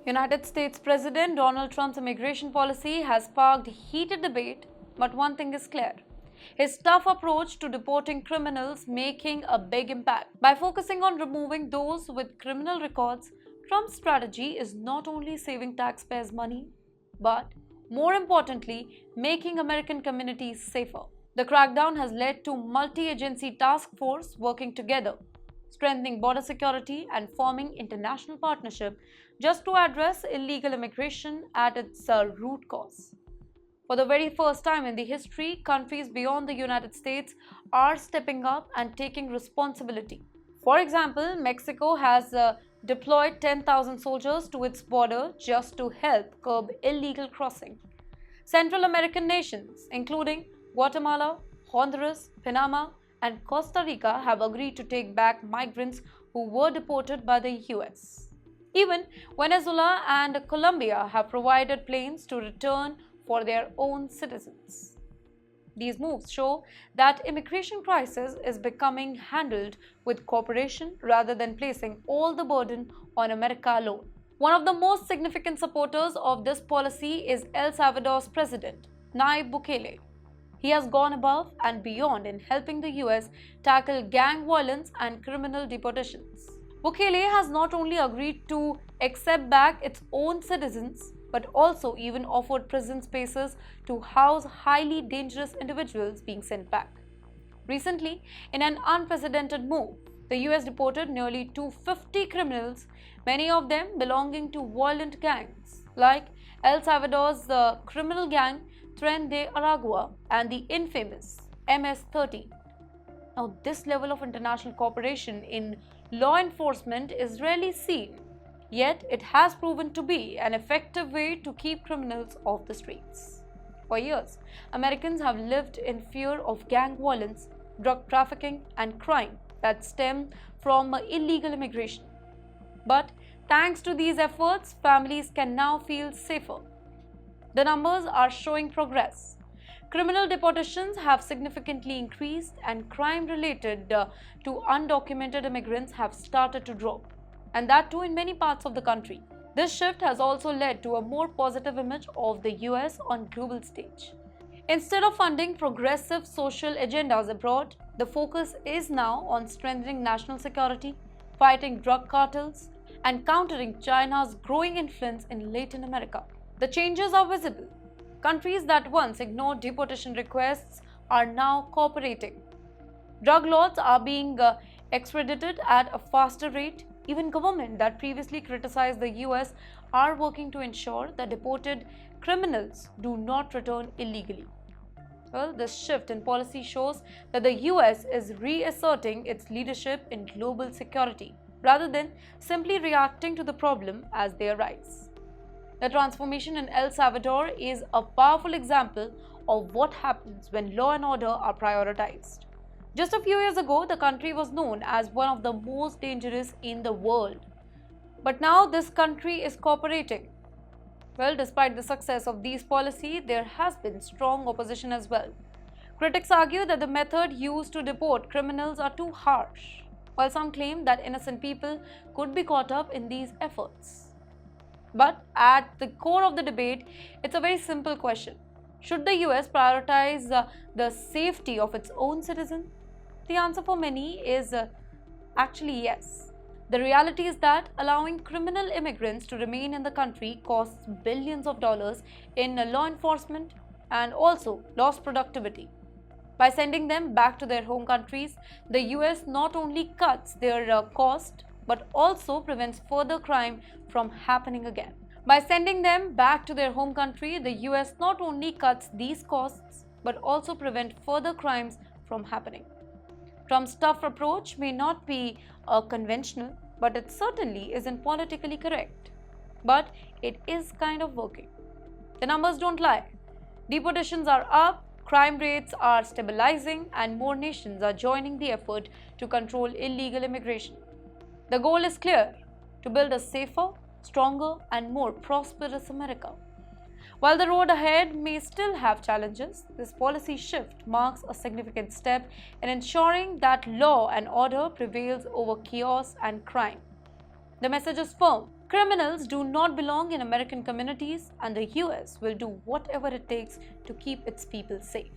United States President Donald Trump's immigration policy has sparked heated debate, but one thing is clear. His tough approach to deporting criminals making a big impact. By focusing on removing those with criminal records, Trump's strategy is not only saving taxpayers money, but more importantly, making American communities safer. The crackdown has led to multi-agency task force working together, strengthening border security and forming international partnership just to address illegal immigration at its root cause. For the very first time in the history, countries beyond the United States are stepping up and taking responsibility. For example, Mexico has deployed 10,000 soldiers to its border just to help curb illegal crossing. Central American nations, including Guatemala, Honduras, Panama, and Costa Rica, have agreed to take back migrants who were deported by the US. Even Venezuela and Colombia have provided planes to return for their own citizens. These moves show that immigration crisis is becoming handled with cooperation rather than placing all the burden on America alone. One of the most significant supporters of this policy is El Salvador's president, Nayib Bukele. He has gone above and beyond in helping the US tackle gang violence and criminal deportations. Bukele has not only agreed to accept back its own citizens, but also even offered prison spaces to house highly dangerous individuals being sent back. Recently, in an unprecedented move, the US deported nearly 250 criminals, many of them belonging to violent gangs like El Salvador's criminal gang Tren de Aragua and the infamous MS-13. Now, this level of international cooperation in law enforcement is rarely seen, yet it has proven to be an effective way to keep criminals off the streets. For years, Americans have lived in fear of gang violence, drug trafficking, and crime that stem from illegal immigration. But thanks to these efforts, families can now feel safer. The numbers are showing progress. Criminal deportations have significantly increased, and crime related to undocumented immigrants have started to drop, and that too in many parts of the country. This shift has also led to a more positive image of the US on global stage. Instead of funding progressive social agendas abroad, the focus is now on strengthening national security, fighting drug cartels, and countering China's growing influence in Latin America. The changes are visible. Countries that once ignored deportation requests are now cooperating. Drug lords are being extradited at a faster rate. Even governments that previously criticized the US are working to ensure that deported criminals do not return illegally. Well, this shift in policy shows that the US is reasserting its leadership in global security rather than simply reacting to the problem as they arise. The transformation in El Salvador is a powerful example of what happens when law and order are prioritized. Just a few years ago, the country was known as one of the most dangerous in the world. But now this country is cooperating. Well, despite the success of these policies, there has been strong opposition as well. Critics argue that the method used to deport criminals are too harsh, while some claim that innocent people could be caught up in these efforts. But at the core of the debate, it's a very simple question. Should the US prioritize the safety of its own citizens? The answer for many is actually yes. The reality is that allowing criminal immigrants to remain in the country costs billions of dollars in law enforcement and also lost productivity. By sending them back to their home countries, the US not only cuts their cost but also prevents further crime from happening again. By sending them back to their home country, the US not only cuts these costs but also prevent further crimes from happening. Trump's tough approach may not be conventional, but it certainly isn't politically correct. But it is kind of working. The numbers don't lie. Deportations are up, crime rates are stabilizing, and more nations are joining the effort to control illegal immigration. The goal is clear: to build a safer, stronger, and more prosperous America. While the road ahead may still have challenges, this policy shift marks a significant step in ensuring that law and order prevails over chaos and crime. The message is firm: Criminals do not belong in American communities, and the US will do whatever it takes to keep its people safe.